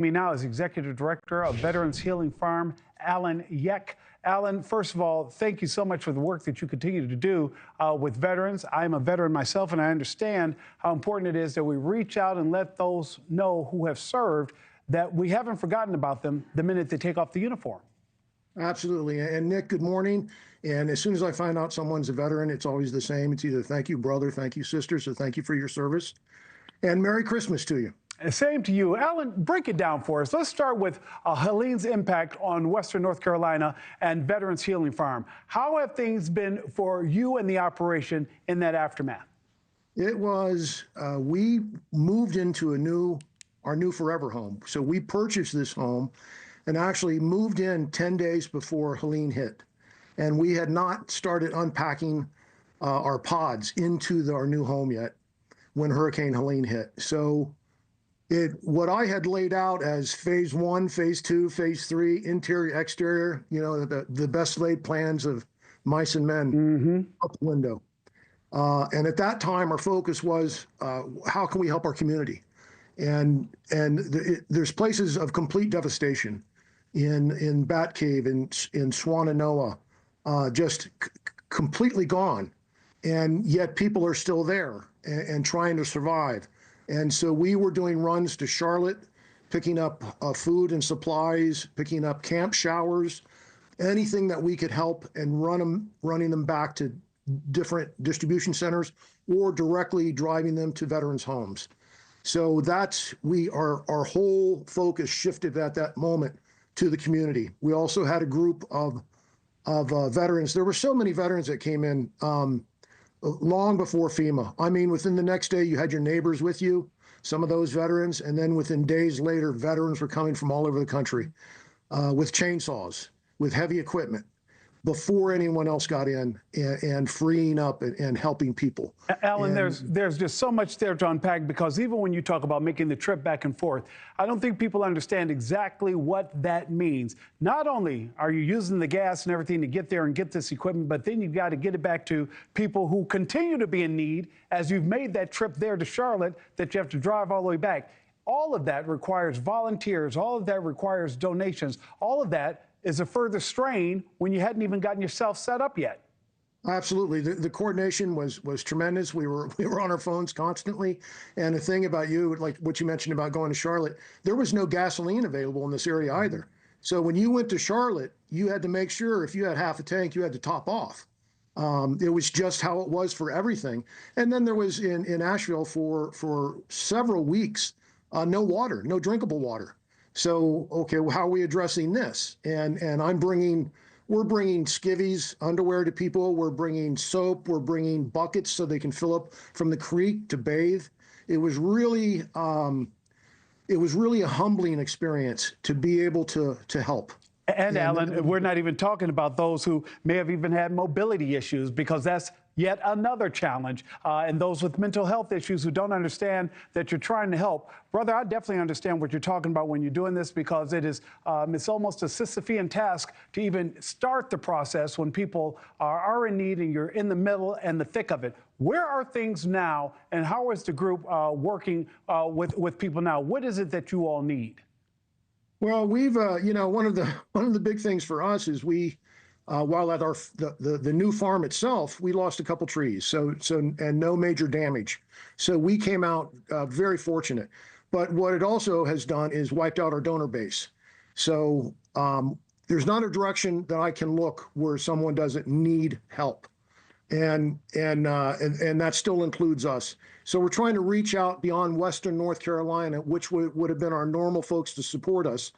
Me now is Executive Director of Veterans Healing Farm, Alan Yeck. Alan, first of all, thank you so much for the work that you continue to do with veterans. I'm a veteran myself, and I understand how important it is that we reach out and let those know who have served that we haven't forgotten about them the minute they take off the uniform. Absolutely. And Nick, good morning. And as soon as I find out someone's a veteran, it's always the same. It's either thank you, brother, thank you, sister, so thank you for your service, and Merry Christmas to you. Same to you. Alan, break it down for us. Let's start with Helene's impact on Western North Carolina and Veterans Healing Farm. How have things been for you and the operation in that aftermath? It was, we moved into our new forever home. So we purchased this home and actually moved in 10 days before Helene hit. And we had not started unpacking our pods into our new home yet when Hurricane Helene hit. So what I had laid out as phase 1, phase 2, phase 3, interior, exterior, you know, the best laid plans of mice and men out the window. And at that time, our focus was how can we help our community? And there's places of complete devastation in Bat Cave, in Swannanoa, just completely gone. And yet people are still there and trying to survive. And so we were doing runs to Charlotte, picking up food and supplies, picking up camp showers, anything that we could help, and running them back to different distribution centers or directly driving them to veterans' homes. So our whole focus shifted at that moment to the community. We also had a group of veterans. There were so many veterans that came in long before FEMA. I mean, within the next day, you had your neighbors with you, some of those veterans, and then within days later, veterans were coming from all over the country with chainsaws, with heavy equipment, before anyone else got in and freeing up and helping people. Alan, there's just so much there to unpack, because even when you talk about making the trip back and forth, I don't think people understand exactly what that means. Not only are you using the gas and everything to get there and get this equipment, but then you've got to get it back to people who continue to be in need as you've made that trip there to Charlotte that you have to drive all the way back. All of that requires volunteers. All of that requires donations. All of that is a further strain when you hadn't even gotten yourself set up yet. Absolutely. The coordination was tremendous. We were on our phones constantly. And the thing about you, like what you mentioned about going to Charlotte, there was no gasoline available in this area either. So when you went to Charlotte, you had to make sure if you had half a tank, you had to top off. It was just how it was for everything. And then there was in Asheville for several weeks, no water, no drinkable water. So, okay, well, how are we addressing this? And we're bringing skivvies, underwear to people. We're bringing soap. We're bringing buckets so they can fill up from the creek to bathe. It was really a humbling experience to be able to help. And Alan, we're not even talking about those who may have even had mobility issues, because that's yet another challenge. And those with mental health issues who don't understand that you're trying to help. Brother, I definitely understand what you're talking about when you're doing this, because it's almost a Sisyphean task to even start the process when people are in need and you're in the middle and the thick of it. Where are things now, and how is the group working with people now? What is it that you all need? Well, we've, one of the big things for us is while at the new farm itself, we lost a couple trees, and no major damage. So we came out very fortunate. But what it also has done is wiped out our donor base. So there's not a direction that I can look where someone doesn't need help, and that still includes us. So we're trying to reach out beyond Western North Carolina, which would have been our normal folks to support us,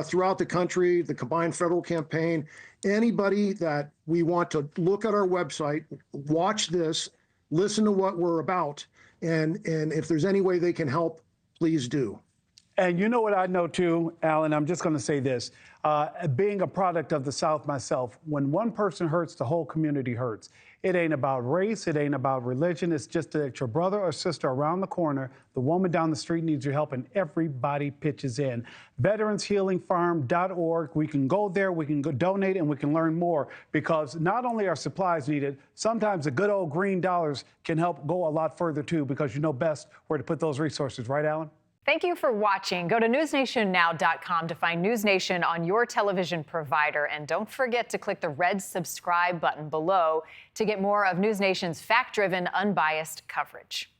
throughout the country, the combined federal campaign. Anybody that we want to look at our website, watch this, listen to what we're about, and if there's any way they can help, please do. And you know what I know too, Alan, I'm just going to say this. Being a product of the South myself, when one person hurts, the whole community hurts. It ain't about race. It ain't about religion. It's just that your brother or sister around the corner, the woman down the street needs your help, and everybody pitches in. VeteransHealingFarm.org. We can go there, we can go donate, and we can learn more, because not only are supplies needed, sometimes the good old green dollars can help go a lot further too, because you know best where to put those resources. Right, Alan? Thank you for watching. Go to newsnationnow.com to find NewsNation on your television provider. And don't forget to click the red subscribe button below to get more of NewsNation's fact-driven, unbiased coverage.